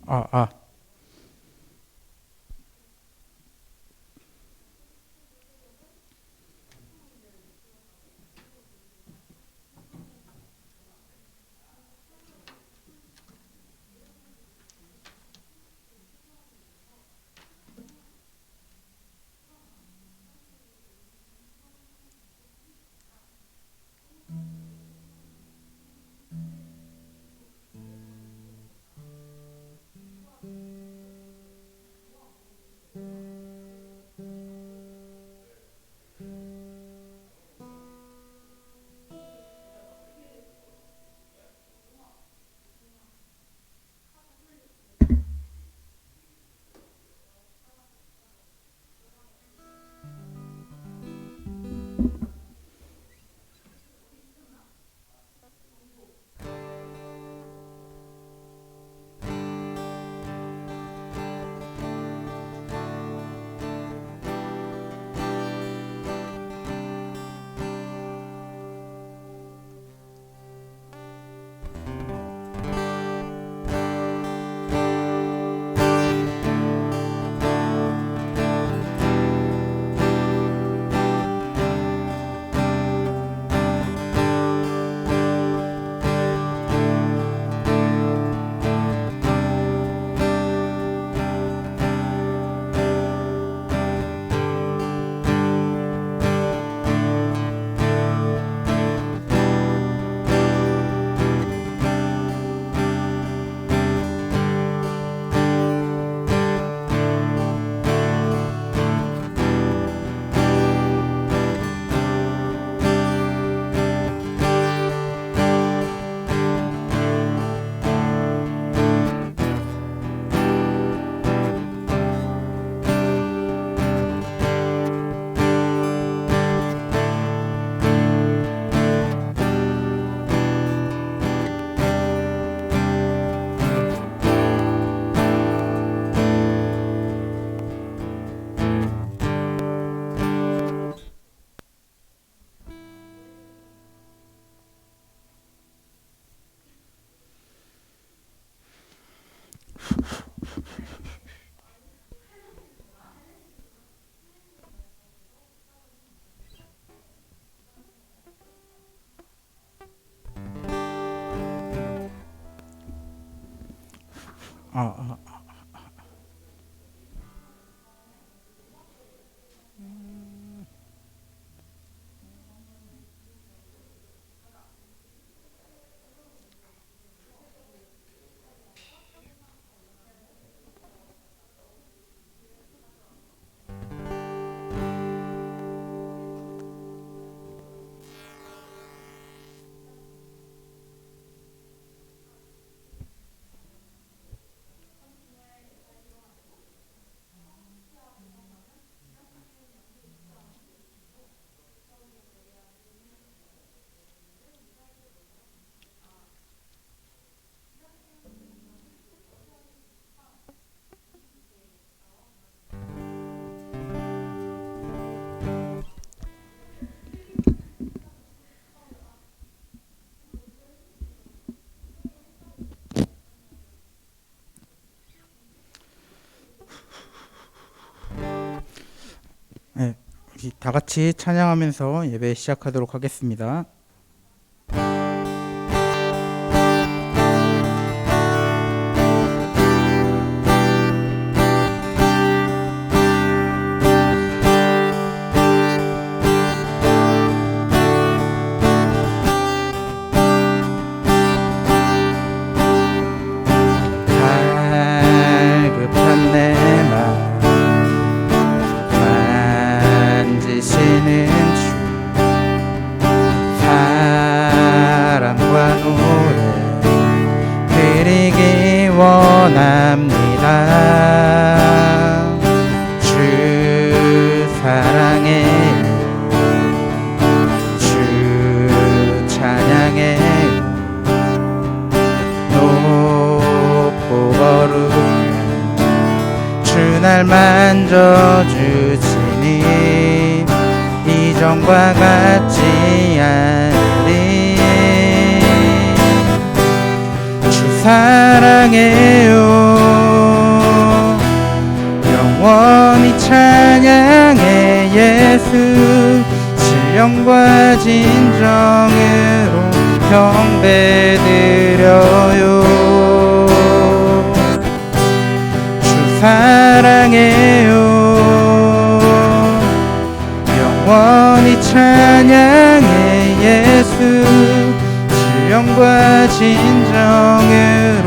아, 아. 아, 아. 네, 우리 다 같이 찬양하면서 예배 시작하도록 하겠습니다. 갈급한 내 맘 만지시는 주 사랑과 노래 드리기 원합니다. 주 사랑해요, 주 찬양해요, 높고 거룩해 주 날 만져주시니 이제 이전과 같지 않으리. 주 사랑해요. 영원히 찬양해. 예수 신령과 진정으로 경배드려요. 주 사랑해요. 영원히 찬양해. 예수 신령과 진정으로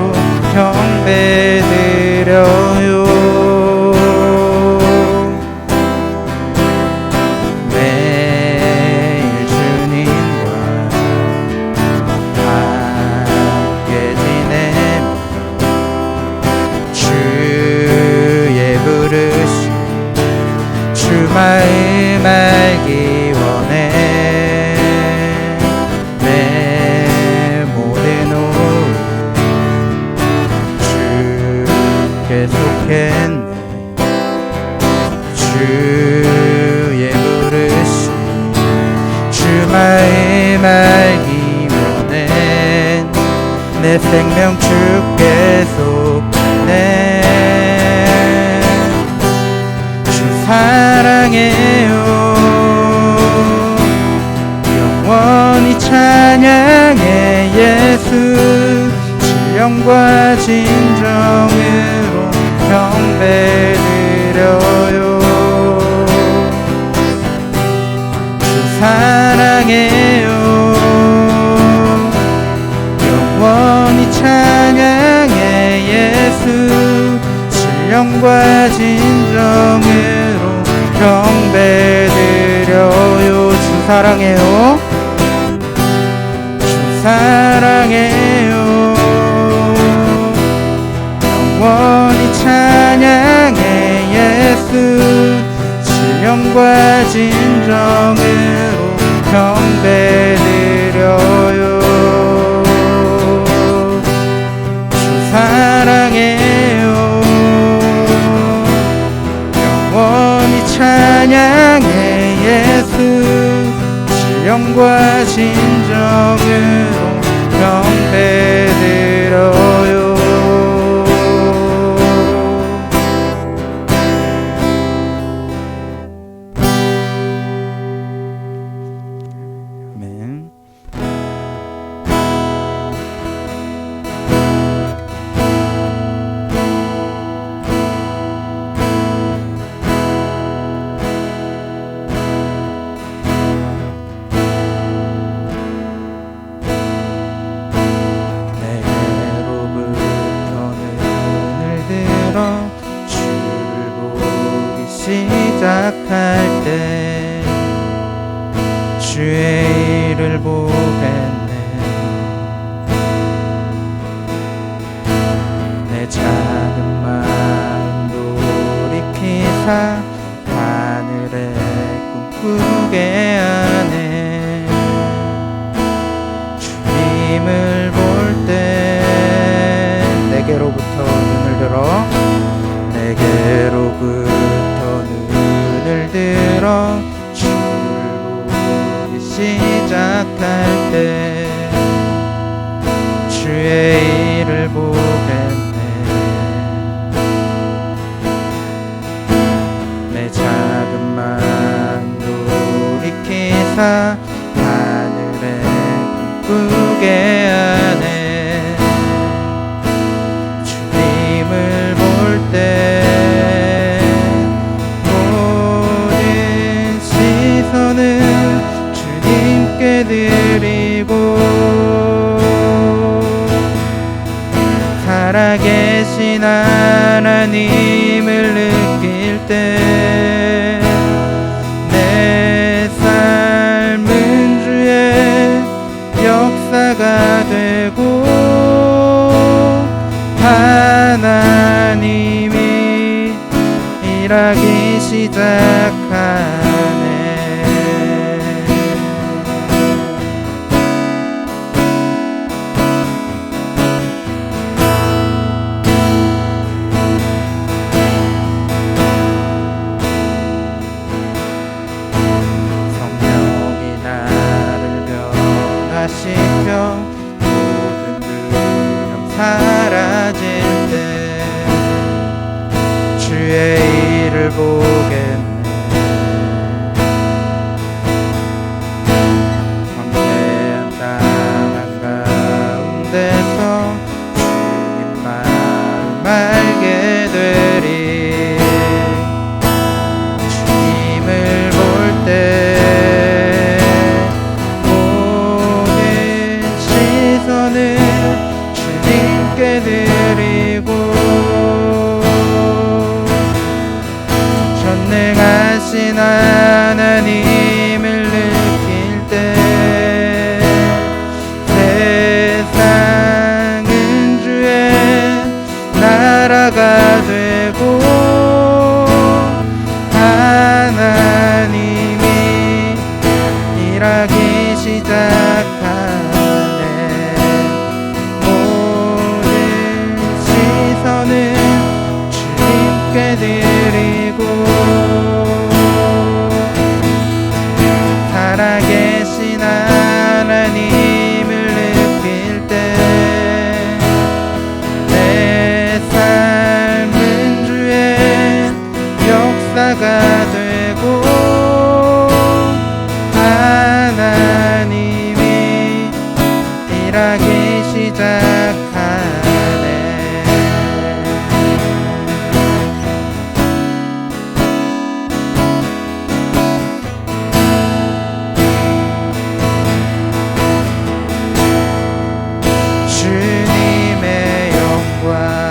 경배드려요. 매일 주님과 함께 지내며 주의 부르심 주 마음 알기 원해. 내 모든 오해 주께 속했네. 주의 부르심 주 마음 알기 원해. 내 생명 주께 속했네. 주 사랑해요. 영원히 찬양해. 예수 신령과 진정으로 경배드려요. 주 사랑해요. 영원히 찬양해. 예수 신령과 진정으로 경배드려요. 주 사랑해요. 주 사랑해요. 영원히 찬양해. 예수 신령과 진정으로 경배드려요. 주 사랑해요. 영원히 찬양해. 예수 신령과 진정으로 경배드려요. 아멘. 시작할 때 주의 일을 보겠네. 내 작은 마음 돌이키사 하늘에 꿈꾸게 하네. 주님을 볼 때 내게로부터 눈을 들어 내게로부터 눈을 들어 주를 보기 시작할 때 주의 일을 보겠네. 내 작은 마음 돌이키사 하늘에 꿈꾸게 하네. 주님을 볼 때 모든 시선을 주님께 드리고 살아계신 하나님을 느낄 때 내 삶은 주의 역사가 되고 하나님이 일하기 시작하네. 역사가 되고 하나님이 일하기 시작하네. 주님의 영광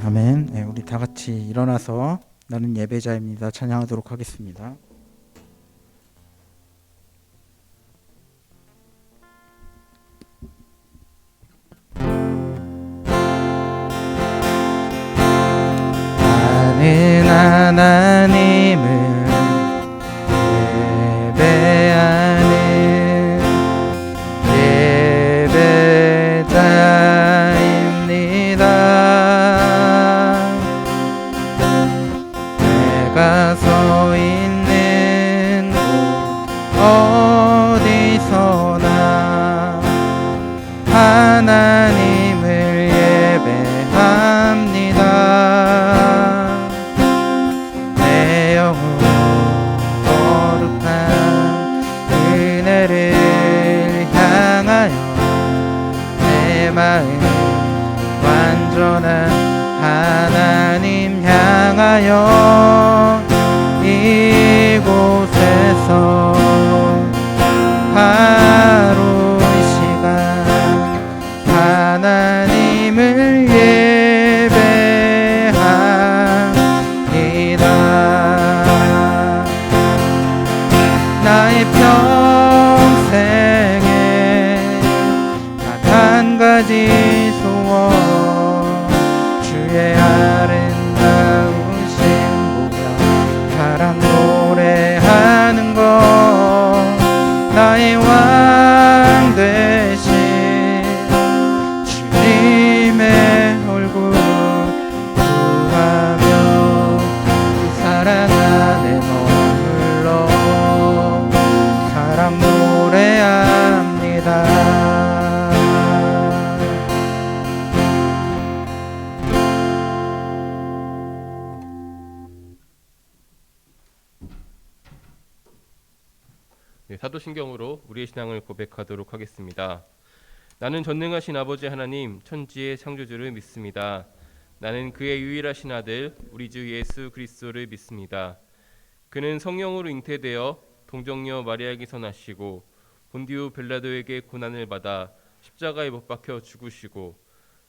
아멘. 네, 우리 다 같이 일어나서 나는 예배자입니다 찬양하도록 하겠습니다. 나는 하나님을 예배하는 예배자입니다. 내가 서 있는 곳 어디서나 하나님을 예배합니다. 내 영혼 거룩한 은혜를 향하여 내 마음 완전한 하나님 향하여 이곳에서 바로 이 시간 하나님을 예배합니다. 나의 평생에 단 한 가지 소원 주의 아름다우신 사도신경으로 우리의 신앙을 고백하도록 하겠습니다. 나는 전능하신 아버지 하나님 천지의 창조주를 믿습니다. 나는 그의 유일하신 아들 우리 주 예수 그리스도를 믿습니다. 그는 성령으로 잉태되어 동정녀 마리아에게서 나시고 본디오 빌라도에게 고난을 받아 십자가에 못 박혀 죽으시고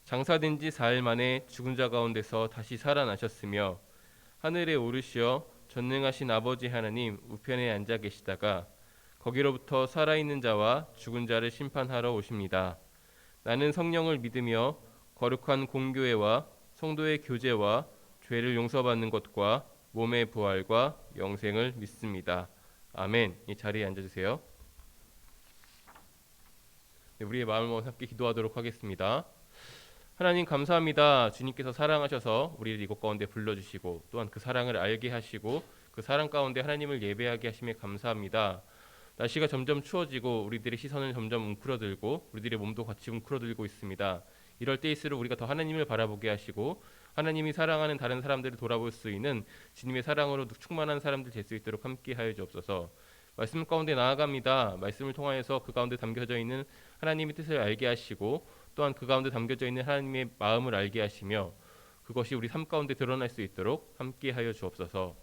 장사된 지 사흘 만에 죽은 자 가운데서 다시 살아나셨으며 하늘에 오르시어 전능하신 아버지 하나님 우편에 앉아 계시다가 거기로부터 살아있는 자와 죽은 자를 심판하러 오십니다. 나는 성령을 믿으며 거룩한 공교회와 성도의 교제와 죄를 용서받는 것과 몸의 부활과 영생을 믿습니다. 아멘. 이 자리에 앉아주세요. 우리의 마음을 함께 기도하도록 하겠습니다. 하나님 감사합니다. 주님께서 사랑하셔서 우리를 이곳 가운데 불러주시고 또한 그 사랑을 알게 하시고 그 사랑 가운데 하나님을 예배하게 하심에 감사합니다. 날씨가 점점 추워지고 우리들의 시선은 점점 웅크러들고 우리들의 몸도 같이 웅크러들고 있습니다. 이럴 때일수록 우리가 더 하나님을 바라보게 하시고 하나님이 사랑하는 다른 사람들을 돌아볼 수 있는 주님의 사랑으로 충만한 사람들 될 수 있도록 함께하여 주옵소서. 말씀 가운데 나아갑니다. 말씀을 통하여서 그 가운데 담겨져 있는 하나님의 뜻을 알게 하시고 또한 그 가운데 담겨져 있는 하나님의 마음을 알게 하시며 그것이 우리 삶 가운데 드러날 수 있도록 함께하여 주옵소서.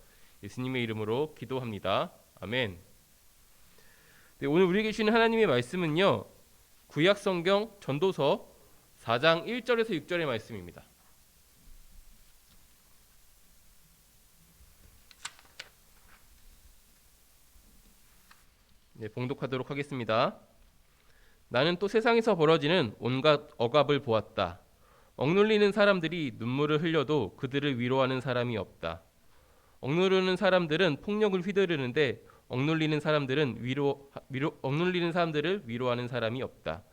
예수님의 이름으로 기도합니다. 아멘. 네, 오늘 우리에게 주시는 하나님의 말씀은요, 구약성경 전도서 4장 1절에서 6절의 말씀입니다. 네, 봉독하도록 하겠습니다. 나는 또 세상에서 벌어지는 온갖 억압을 보았다. 억눌리는 사람들이 눈물을 흘려도 그들을 위로하는 사람이 없다. 억누르는 사람들은 폭력을 휘두르는데 억눌리는 사람들을 위로하는 사람이 없다.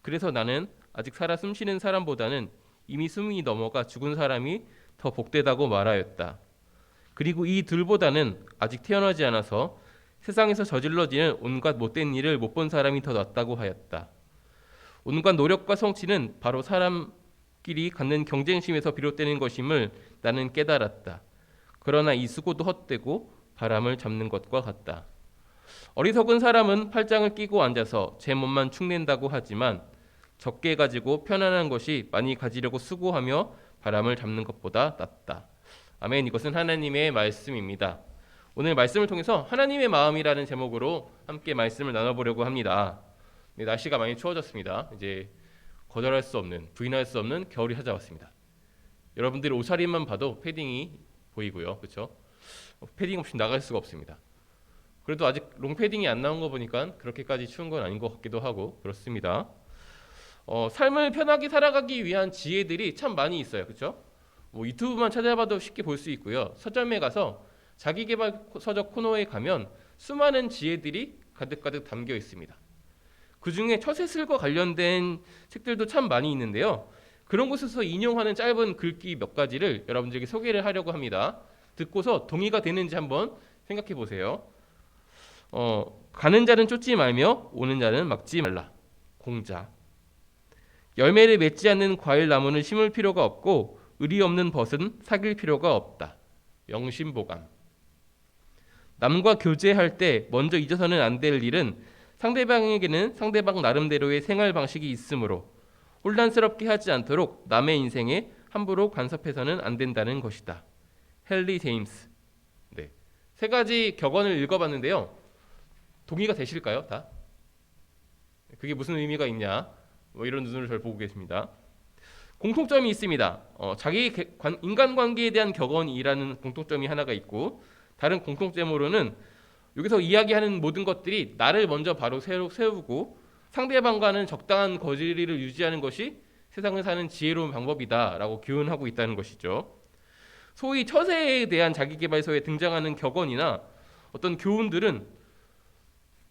그래서 나는 아직 살아 숨쉬는 사람보다는 이미 숨이 넘어가 죽은 사람이 더 복되다고 말하였다. 그리고 이 둘보다는 아직 태어나지 않아서 세상에서 저질러지는 온갖 못된 일을 못 본 사람이 더 낫다고 하였다. 온갖 노력과 성취는 바로 사람끼리 갖는 경쟁심에서 비롯되는 것임을 나는 깨달았다. 그러나 이 수고도 헛되고 바람을 잡는 것과 같다. 어리석은 사람은 팔짱을 끼고 앉아서 제 몸만 축낸다고 하지만 적게 가지고 편안한 것이 많이 가지려고 수고하며 바람을 잡는 것보다 낫다. 아멘. 이것은 하나님의 말씀입니다. 오늘 말씀을 통해서 하나님의 마음이라는 제목으로 함께 말씀을 나눠보려고 합니다. 네, 날씨가 많이 추워졌습니다. 이제 거절할 수 없는, 부인할 수 없는 겨울이 찾아왔습니다. 여러분들의 옷차림만 봐도 패딩이 보이고요. 그렇죠? 패딩 없이 나갈 수가 없습니다. 그래도 아직 롱패딩이 안 나온 거 보니까 그렇게까지 추운 건 아닌 것 같기도 하고 그렇습니다. 삶을 편하게 살아가기 위한 지혜들이 참 많이 있어요. 그렇죠? 뭐 유튜브만 찾아봐도 쉽게 볼 수 있고요. 서점에 가서 자기계발 서적 코너에 가면 수많은 지혜들이 가득가득 담겨 있습니다. 그중에 처세술과 관련된 책들도 참 많이 있는데요. 그런 곳에서 인용하는 짧은 글귀 몇 가지를 여러분들에게 소개를 하려고 합니다. 듣고서 동의가 되는지 한번 생각해 보세요. 가는 자는 쫓지 말며 오는 자는 막지 말라. 공자. 열매를 맺지 않는 과일 나무는 심을 필요가 없고 의리 없는 벗은 사귈 필요가 없다. 영신보감. 남과 교제할 때 먼저 잊어서는 안 될 일은 상대방에게는 상대방 나름대로의 생활 방식이 있으므로 혼란스럽게 하지 않도록 남의 인생에 함부로 간섭해서는 안 된다는 것이다. 헨리 제임스. 네, 세 가지 격언을 읽어봤는데요. 동의가 되실까요? 다? 그게 무슨 의미가 있냐? 뭐 이런 눈으로 저를 보고 계십니다. 공통점이 있습니다. 자기 인간관계에 대한 격언이라는 공통점이 하나가 있고 다른 공통점으로는 여기서 이야기하는 모든 것들이 나를 먼저 바로 세우고 상대방과는 적당한 거리를 유지하는 것이 세상을 사는 지혜로운 방법이다라고 교훈하고 있다는 것이죠. 소위 처세에 대한 자기계발서에 등장하는 격언이나 어떤 교훈들은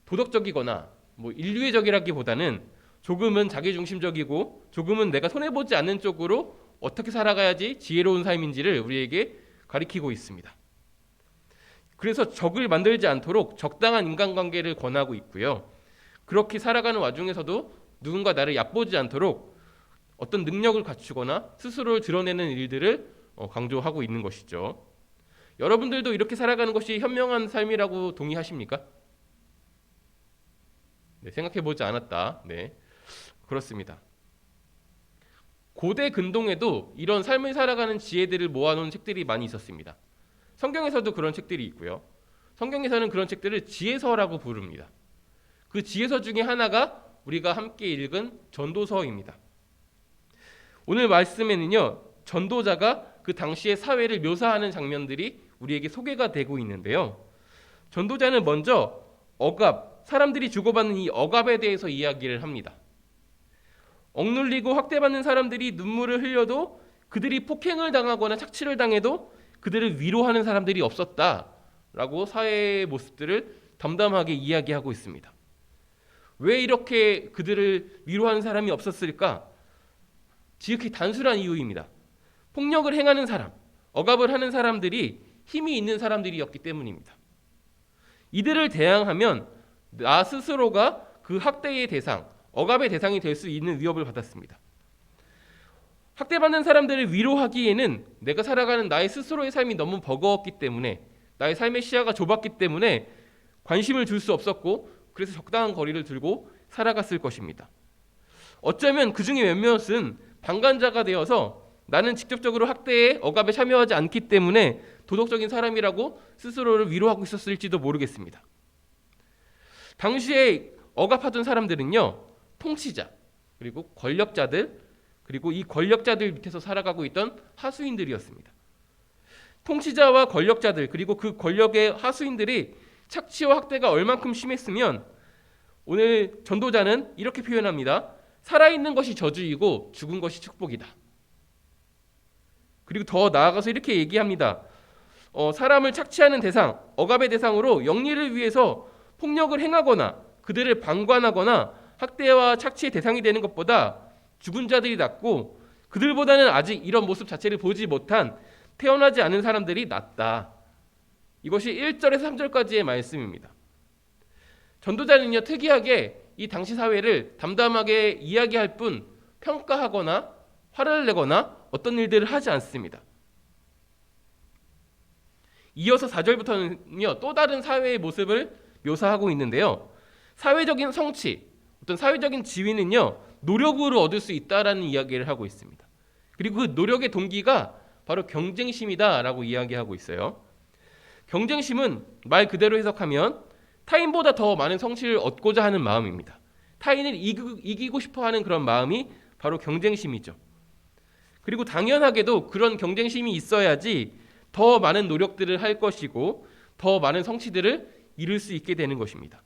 도덕적이거나 뭐 인류애적이라기보다는 조금은 자기중심적이고 조금은 내가 손해보지 않는 쪽으로 어떻게 살아가야지 지혜로운 삶인지를 우리에게 가리키고 있습니다. 그래서 적을 만들지 않도록 적당한 인간관계를 권하고 있고요. 그렇게 살아가는 와중에서도 누군가 나를 얕보지 않도록 어떤 능력을 갖추거나 스스로를 드러내는 일들을 강조하고 있는 것이죠. 여러분들도 이렇게 살아가는 것이 현명한 삶이라고 동의하십니까? 네, 생각해보지 않았다. 네, 그렇습니다. 고대 근동에도 이런 삶을 살아가는 지혜들을 모아놓은 책들이 많이 있었습니다. 성경에서도 그런 책들이 있고요. 성경에서는 그런 책들을 지혜서라고 부릅니다. 그 지혜서 중에 하나가 우리가 함께 읽은 전도서입니다. 오늘 말씀에는요, 전도자가 그 당시의 사회를 묘사하는 장면들이 우리에게 소개가 되고 있는데요. 전도자는 먼저 억압, 사람들이 주고받는 이 억압에 대해서 이야기를 합니다. 억눌리고 학대받는 사람들이 눈물을 흘려도, 그들이 폭행을 당하거나 착취를 당해도 그들을 위로하는 사람들이 없었다라고 사회의 모습들을 담담하게 이야기하고 있습니다. 왜 이렇게 그들을 위로하는 사람이 없었을까? 지극히 단순한 이유입니다. 폭력을 행하는 사람, 억압을 하는 사람들이 힘이 있는 사람들이었기 때문입니다. 이들을 대항하면 나 스스로가 그 학대의 대상, 억압의 대상이 될 수 있는 위협을 받았습니다. 학대받는 사람들을 위로하기에는 내가 살아가는 나의 스스로의 삶이 너무 버거웠기 때문에, 나의 삶의 시야가 좁았기 때문에 관심을 줄 수 없었고, 그래서 적당한 거리를 두고 살아갔을 것입니다. 어쩌면 그 중에 몇몇은 방관자가 되어서 나는 직접적으로 학대에 억압에 참여하지 않기 때문에 도덕적인 사람이라고 스스로를 위로하고 있었을지도 모르겠습니다. 당시에 억압하던 사람들은요, 통치자, 그리고 권력자들, 그리고 이 권력자들 밑에서 살아가고 있던 하수인들이었습니다. 통치자와 권력자들, 그리고 그 권력의 하수인들이 착취와 학대가 얼만큼 심했으면 오늘 전도자는 이렇게 표현합니다. 살아있는 것이 저주이고 죽은 것이 축복이다. 그리고 더 나아가서 이렇게 얘기합니다. 사람을 착취하는 대상, 억압의 대상으로 영리를 위해서 폭력을 행하거나 그들을 방관하거나 학대와 착취의 대상이 되는 것보다 죽은 자들이 낫고, 그들보다는 아직 이런 모습 자체를 보지 못한 태어나지 않은 사람들이 낫다. 이것이 1절에서 3절까지의 말씀입니다. 전도자는요, 특이하게 이 당시 사회를 담담하게 이야기할 뿐 평가하거나 화를 내거나 어떤 일들을 하지 않습니다. 이어서 4절부터는요, 또 다른 사회의 모습을 묘사하고 있는데요. 사회적인 성취, 어떤 사회적인 지위는요, 노력으로 얻을 수 있다라는 이야기를 하고 있습니다. 그리고 그 노력의 동기가 바로 경쟁심이다라고 이야기하고 있어요. 경쟁심은 말 그대로 해석하면 타인보다 더 많은 성취를 얻고자 하는 마음입니다. 타인을 이기고 싶어하는 그런 마음이 바로 경쟁심이죠. 그리고 당연하게도 그런 경쟁심이 있어야지 더 많은 노력들을 할 것이고 더 많은 성취들을 이룰 수 있게 되는 것입니다.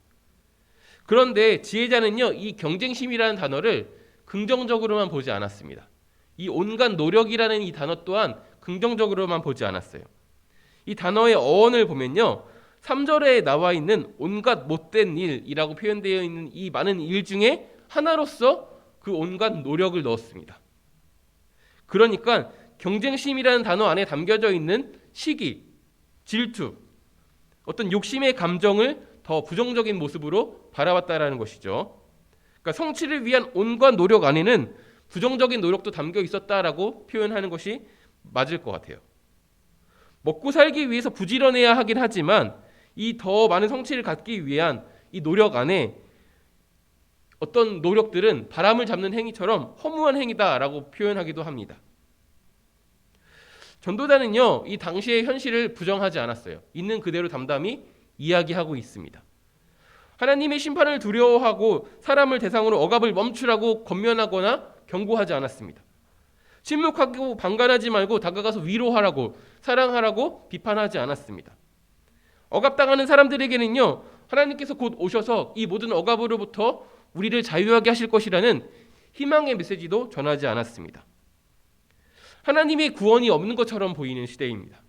그런데 지혜자는요, 이 경쟁심이라는 단어를 긍정적으로만 보지 않았습니다. 이 온갖 노력이라는 이 단어 또한 긍정적으로만 보지 않았어요. 이 단어의 어원을 보면요, 3절에 나와 있는 온갖 못된 일이라고 표현되어 있는 이 많은 일 중에 하나로서 그 온갖 노력을 넣었습니다. 그러니까 경쟁심이라는 단어 안에 담겨져 있는 시기, 질투, 어떤 욕심의 감정을 더 부정적인 모습으로 바라봤다라는 것이죠. 그러니까 성취를 위한 온갖 노력 안에는 부정적인 노력도 담겨 있었다라고 표현하는 것이 맞을 것 같아요. 먹고 살기 위해서 부지런해야 하긴 하지만 이 더 많은 성취를 갖기 위한 이 노력 안에 어떤 노력들은 바람을 잡는 행위처럼 허무한 행위다라고 표현하기도 합니다. 전도자는요, 이 당시의 현실을 부정하지 않았어요. 있는 그대로 담담히 이야기하고 있습니다. 하나님의 심판을 두려워하고 사람을 대상으로 억압을 멈추라고 권면하거나 경고하지 않았습니다. 침묵하고 방관하지 말고 다가가서 위로하라고, 사랑하라고 비판하지 않았습니다. 억압당하는 사람들에게는요, 하나님께서 곧 오셔서 이 모든 억압으로부터 우리를 자유하게 하실 것이라는 희망의 메시지도 전하지 않았습니다. 하나님의 구원이 없는 것처럼 보이는 시대입니다.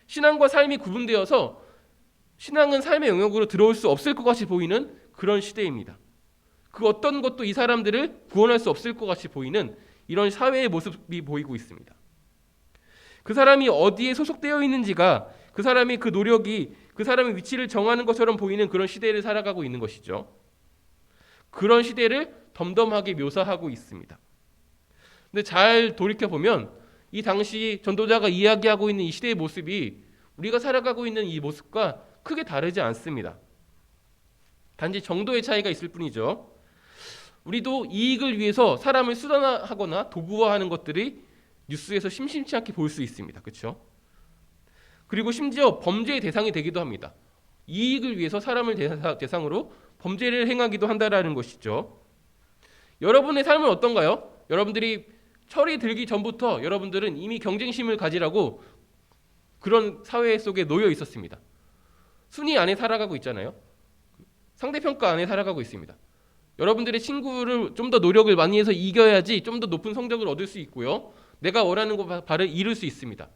신앙과 삶이 구분되어서 신앙은 삶의 영역으로 들어올 수 없을 것 같이 보이는 그런 시대입니다. 그 어떤 것도 이 사람들을 구원할 수 없을 것 같이 보이는 이런 사회의 모습이 보이고 있습니다. 그 사람이 어디에 소속되어 있는지가 그 사람의 그 노력이 그 사람의 위치를 정하는 것처럼 보이는 그런 시대를 살아가고 있는 것이죠. 그런 시대를 덤덤하게 묘사하고 있습니다. 근데 잘 돌이켜보면 이 당시 전도자가 이야기하고 있는 이 시대의 모습이 우리가 살아가고 있는 이 모습과 크게 다르지 않습니다. 단지 정도의 차이가 있을 뿐이죠. 우리도 이익을 위해서 사람을 수단화하거나 도구화하는 것들이 뉴스에서 심심치 않게 볼 수 있습니다. 그렇죠? 그리고 심지어 범죄의 대상이 되기도 합니다. 이익을 위해서 사람을 대상으로 범죄를 행하기도 한다라는 것이죠. 여러분의 삶은 어떤가요? 여러분들이 철이 들기 전부터 여러분들은 이미 경쟁심을 가지라고 그런 사회 속에 놓여 있었습니다. 순위 안에 살아가고 있잖아요. 상대평가 안에 살아가고 있습니다. 여러분들의 친구를 좀 더 노력을 많이 해서 이겨야지 좀 더 높은 성적을 얻을 수 있고요. 내가 원하는 것 바를 이룰 수 있습니다.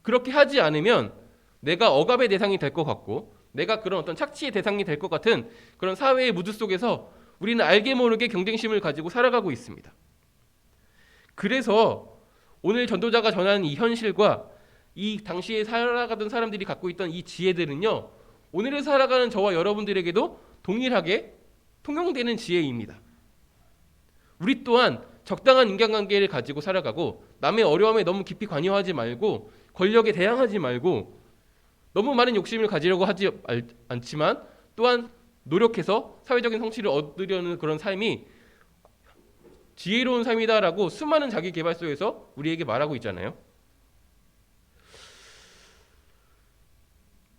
그렇게 하지 않으면 내가 억압의 대상이 될 것 같고 내가 그런 어떤 착취의 대상이 될 것 같은 그런 사회의 무드 속에서 우리는 알게 모르게 경쟁심을 가지고 살아가고 있습니다. 그래서 오늘 전도자가 전하는 이 현실과 이 당시에 살아가던 사람들이 갖고 있던 이 지혜들은요, 오늘을 살아가는 저와 여러분들에게도 동일하게 통용되는 지혜입니다. 우리 또한 적당한 인간관계를 가지고 살아가고 남의 어려움에 너무 깊이 관여하지 말고 권력에 대항하지 말고 너무 많은 욕심을 가지려고 하지 않지만 또한 노력해서 사회적인 성취를 얻으려는 그런 삶이 지혜로운 삶이다라고 수많은 자기계발서에서 우리에게 말하고 있잖아요.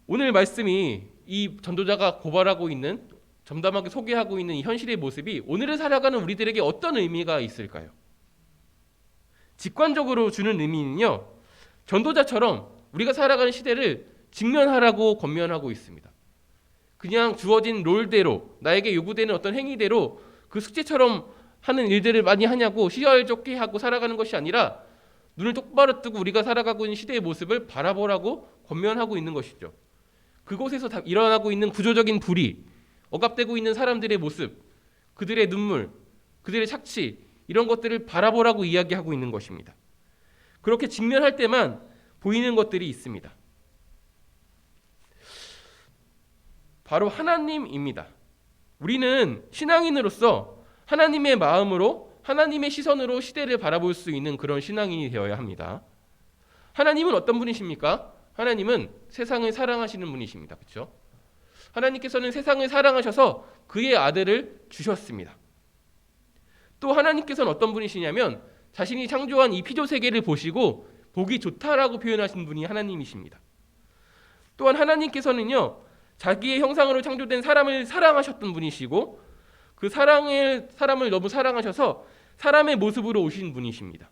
오늘 말씀이 이 전도자가 고발하고 있는 점담하게 소개하고 있는 이 현실의 모습이 오늘을 살아가는 우리들에게 어떤 의미가 있을까요? 직관적으로 주는 의미는요, 전도자처럼 우리가 살아가는 시대를 직면하라고 권면하고 있습니다. 그냥 주어진 롤대로 나에게 요구되는 어떤 행위대로 그 숙제처럼 하는 일들을 많이 하냐고 시열좋게 하고 살아가는 것이 아니라 눈을 똑바로 뜨고 우리가 살아가고 있는 시대의 모습을 바라보라고 권면하고 있는 것이죠. 그곳에서 일어나고 있는 구조적인 불의, 억압되고 있는 사람들의 모습, 그들의 눈물, 그들의 착취, 이런 것들을 바라보라고 이야기하고 있는 것입니다. 그렇게 직면할 때만 보이는 것들이 있습니다. 바로 하나님입니다. 우리는 신앙인으로서 하나님의 마음으로, 하나님의 시선으로 시대를 바라볼 수 있는 그런 신앙인이 되어야 합니다. 하나님은 어떤 분이십니까? 하나님은 세상을 사랑하시는 분이십니다. 그렇죠? 하나님께서는 세상을 사랑하셔서 그의 아들을 주셨습니다. 또 하나님께서는 어떤 분이시냐면 자신이 창조한 이 피조 세계를 보시고 보기 좋다라고 표현하신 분이 하나님이십니다. 또한 하나님께서는요, 자기의 형상으로 창조된 사람을 사랑하셨던 분이시고 그 사람을 너무 사랑하셔서 사람의 모습으로 오신 분이십니다.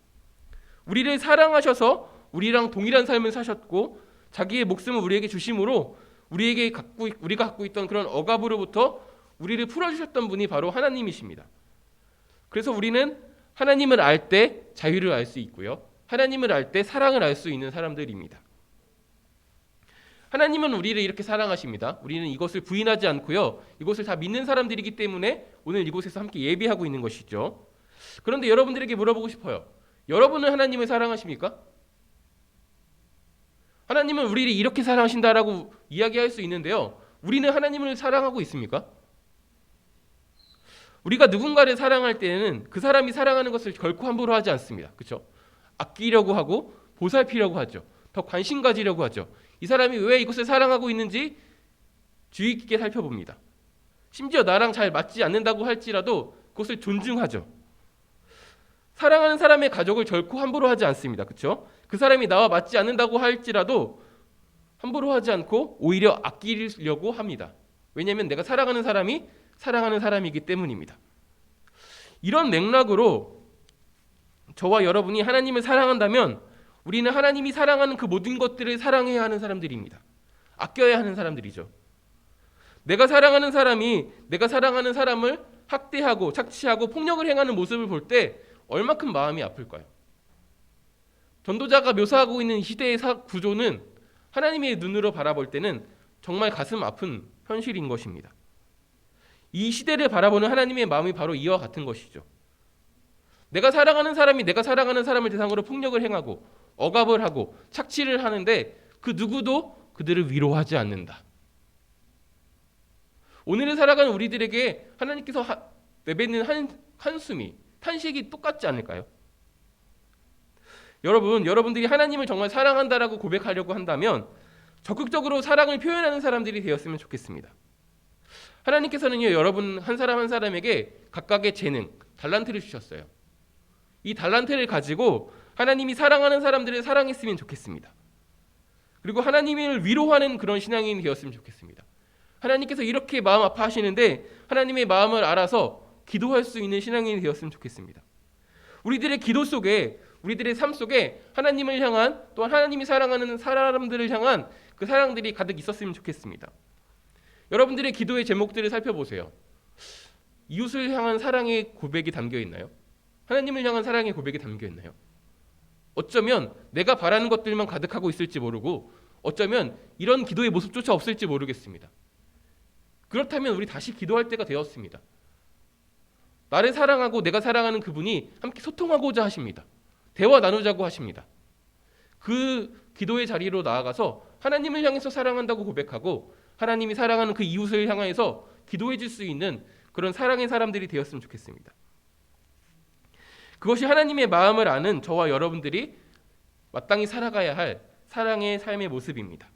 우리를 사랑하셔서 우리랑 동일한 삶을 사셨고 자기의 목숨을 우리에게 주심으로 우리가 갖고 있던 그런 억압으로부터 우리를 풀어주셨던 분이 바로 하나님이십니다. 그래서 우리는 하나님을 알 때 자유를 알 수 있고요, 하나님을 알 때 사랑을 알 수 있는 사람들입니다. 하나님은 우리를 이렇게 사랑하십니다. 우리는 이것을 부인하지 않고요, 이것을 다 믿는 사람들이기 때문에 오늘 이곳에서 함께 예배하고 있는 것이죠. 그런데 여러분들에게 물어보고 싶어요. 여러분은 하나님을 사랑하십니까? 하나님은 우리를 이렇게 사랑하신다라고 이야기할 수 있는데요, 우리는 하나님을 사랑하고 있습니까? 우리가 누군가를 사랑할 때는 그 사람이 사랑하는 것을 결코 함부로 하지 않습니다. 그렇죠? 아끼려고 하고 보살피려고 하죠. 더 관심 가지려고 하죠. 이 사람이 왜 이것을 사랑하고 있는지 주의 깊게 살펴봅니다. 심지어 나랑 잘 맞지 않는다고 할지라도 그것을 존중하죠. 사랑하는 사람의 가족을 결코 함부로 하지 않습니다. 그렇죠? 그 사람이 나와 맞지 않는다고 할지라도 함부로 하지 않고 오히려 아끼려고 합니다. 왜냐하면 내가 사랑하는 사람이 사랑하는 사람이기 때문입니다. 이런 맥락으로 저와 여러분이 하나님을 사랑한다면 우리는 하나님이 사랑하는 그 모든 것들을 사랑해야 하는 사람들입니다. 아껴야 하는 사람들이죠. 내가 사랑하는 사람이 내가 사랑하는 사람을 학대하고 착취하고 폭력을 행하는 모습을 볼 때 얼마큼 마음이 아플까요? 전도자가 묘사하고 있는 시대의 구조는 하나님의 눈으로 바라볼 때는 정말 가슴 아픈 현실인 것입니다. 이 시대를 바라보는 하나님의 마음이 바로 이와 같은 것이죠. 내가 사랑하는 사람이 내가 사랑하는 사람을 대상으로 폭력을 행하고 억압을 하고 착취를 하는데 그 누구도 그들을 위로하지 않는다. 오늘을 살아가는 우리들에게 하나님께서 내뱉는 한숨이, 탄식이 똑같지 않을까요? 여러분들이 하나님을 정말 사랑한다라고 고백하려고 한다면 적극적으로 사랑을 표현하는 사람들이 되었으면 좋겠습니다. 하나님께서는요, 여러분 한 사람 한 사람에게 각각의 재능, 달란트를 주셨어요. 이 달란트를 가지고 하나님이 사랑하는 사람들을 사랑했으면 좋겠습니다. 그리고 하나님을 위로하는 그런 신앙인이 되었으면 좋겠습니다. 하나님께서 이렇게 마음 아파하시는데 하나님의 마음을 알아서 기도할 수 있는 신앙인이 되었으면 좋겠습니다. 우리들의 기도 속에, 우리들의 삶 속에 하나님을 향한, 또한 하나님이 사랑하는 사람들을 향한 그 사랑들이 가득 있었으면 좋겠습니다. 여러분들의 기도의 제목들을 살펴보세요. 이웃을 향한 사랑의 고백이 담겨 있나요? 하나님을 향한 사랑의 고백이 담겨 있나요? 어쩌면 내가 바라는 것들만 가득하고 있을지 모르고, 어쩌면 이런 기도의 모습조차 없을지 모르겠습니다. 그렇다면 우리 다시 기도할 때가 되었습니다. 나를 사랑하고 내가 사랑하는 그분이 함께 소통하고자 하십니다. 대화 나누자고 하십니다. 그 기도의 자리로 나아가서 하나님을 향해서 사랑한다고 고백하고 하나님이 사랑하는 그 이웃을 향해서 기도해 줄 수 있는 그런 사랑의 사람들이 되었으면 좋겠습니다. 그것이 하나님의 마음을 아는 저와 여러분들이 마땅히 살아가야 할 사랑의 삶의 모습입니다.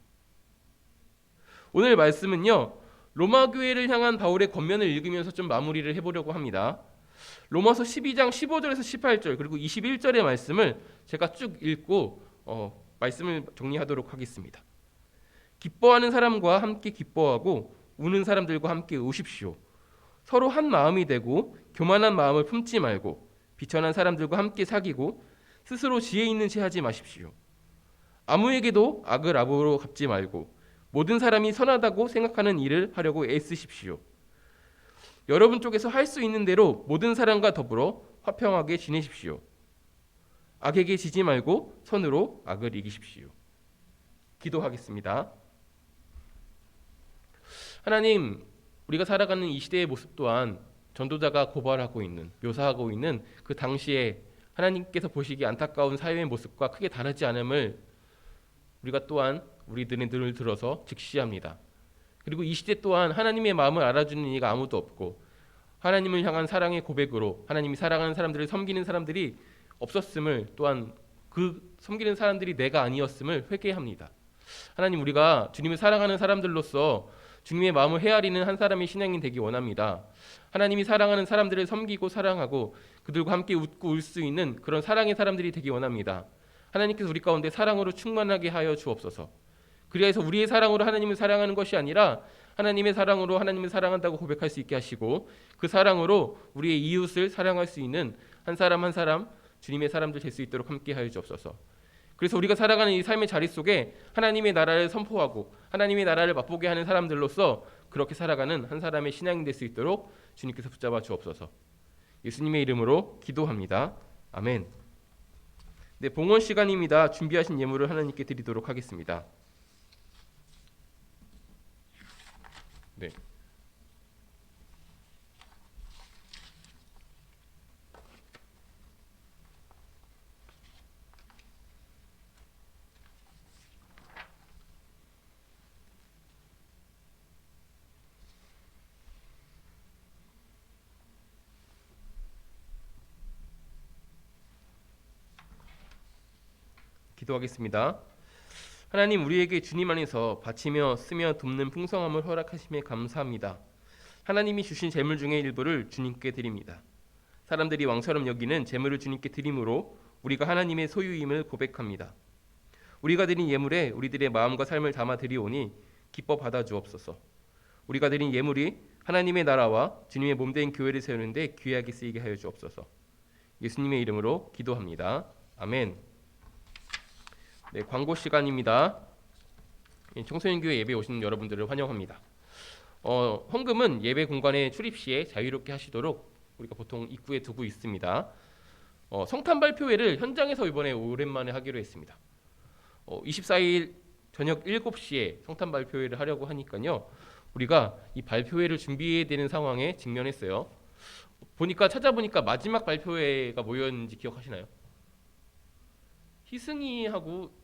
오늘 말씀은요, 로마 교회를 향한 바울의 권면을 읽으면서 좀 마무리를 해보려고 합니다. 로마서 12장 15절에서 18절 그리고 21절의 말씀을 제가 쭉 읽고 말씀을 정리하도록 하겠습니다. 기뻐하는 사람과 함께 기뻐하고 우는 사람들과 함께 우십시오. 서로 한 마음이 되고 교만한 마음을 품지 말고 비천한 사람들과 함께 사귀고 스스로 지혜 있는 체 하지 마십시오. 아무에게도 악을 악으로 갚지 말고 모든 사람이 선하다고 생각하는 일을 하려고 애쓰십시오. 여러분 쪽에서 할 수 있는 대로 모든 사람과 더불어 화평하게 지내십시오. 악에게 지지 말고 선으로 악을 이기십시오. 기도하겠습니다. 하나님, 우리가 살아가는 이 시대의 모습 또한 전도자가 고발하고 있는, 묘사하고 있는 그 당시에 하나님께서 보시기에 안타까운 사회의 모습과 크게 다르지 않음을 우리가 또한 우리들은 늘 들어서 직시합니다. 그리고 이 시대 또한 하나님의 마음을 알아주는 이가 아무도 없고 하나님을 향한 사랑의 고백으로 하나님이 사랑하는 사람들을 섬기는 사람들이 없었음을, 또한 그 섬기는 사람들이 내가 아니었음을 회개합니다. 하나님, 우리가 주님을 사랑하는 사람들로서 주님의 마음을 헤아리는 한 사람의 신앙인 되기 원합니다. 하나님이 사랑하는 사람들을 섬기고 사랑하고 그들과 함께 웃고 울 수 있는 그런 사랑의 사람들이 되기 원합니다. 하나님께서 우리 가운데 사랑으로 충만하게 하여 주옵소서. 그래서 우리의 사랑으로 하나님을 사랑하는 것이 아니라 하나님의 사랑으로 하나님을 사랑한다고 고백할 수 있게 하시고 그 사랑으로 우리의 이웃을 사랑할 수 있는 한 사람 한 사람 주님의 사람들 될 수 있도록 함께 하여 주옵소서. 그래서 우리가 살아가는 이 삶의 자리 속에 하나님의 나라를 선포하고 하나님의 나라를 맛보게 하는 사람들로서 그렇게 살아가는 한 사람의 신앙이 될 수 있도록 주님께서 붙잡아 주옵소서. 예수님의 이름으로 기도합니다. 아멘. 네, 봉헌 시간입니다. 준비하신 예물을 하나님께 드리도록 하겠습니다. 네. 기도하겠습니다. 하나님, 우리에게 주님 안에서 바치며 쓰며 돕는 풍성함을 허락하심에 감사합니다. 하나님이 주신 재물 중의 일부를 주님께 드립니다. 사람들이 왕처럼 여기는 재물을 주님께 드림으로 우리가 하나님의 소유임을 고백합니다. 우리가 드린 예물에 우리들의 마음과 삶을 담아 드리오니 기뻐 받아 주옵소서. 우리가 드린 예물이 하나님의 나라와 주님의 몸된 교회를 세우는 데 귀하게 쓰이게 하여 주옵소서. 예수님의 이름으로 기도합니다. 아멘. 네, 광고 시간입니다. 청소년교회 예배 오시는 여러분들을 환영합니다. 헌금은 예배 공간에 출입 시에 자유롭게 하시도록 우리가 보통 입구에 두고 있습니다. 성탄 발표회를 현장에서 이번에 오랜만에 하기로 했습니다. 24일 저녁 7시에 성탄 발표회를 하려고 하니까요. 우리가 이 발표회를 준비해야 되는 상황에 직면했어요. 찾아보니까 마지막 발표회가 뭐였는지 기억하시나요? 희승이하고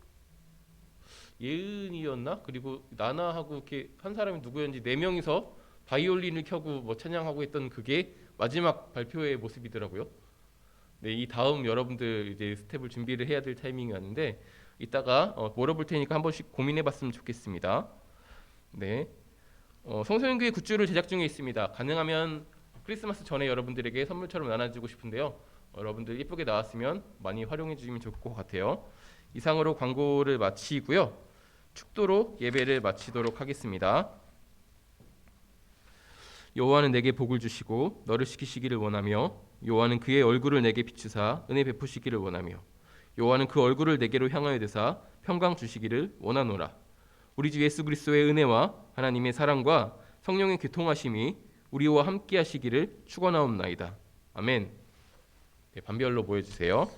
예은이였나? 그리고 나나하고 이렇게 한 사람이 누구였는지 4명이서 바이올린을 켜고 뭐 찬양하고 했던 그게 마지막 발표의 모습이더라고요. 네, 이 다음 여러분들 이제 스텝을 준비를 해야 될 타이밍이 왔는데 이따가 물어볼 테니까 한 번씩 고민해봤으면 좋겠습니다. 네, 성소년교회 굿즈를 제작 중에 있습니다. 가능하면 크리스마스 전에 여러분들에게 선물처럼 나눠주고 싶은데요. 여러분들 예쁘게 나왔으면 많이 활용해 주시면 좋을 것 같아요. 이상으로 광고를 마치고요. 축도로 예배를 마치도록 하겠습니다. 여호와는 내게 복을 주시고 너를 지키시기를 원하며 여호와는 그의 얼굴을 내게 비추사 은혜 베푸시기를 원하며 여호와는 그 얼굴을 내게로 향하여 드사 평강 주시기를 원하노라. 우리 주 예수 그리스도의 은혜와 하나님의 사랑과 성령의 교통하심이 우리와 함께 하시기를 축원하옵나이다. 아멘. 반별로 모여주세요.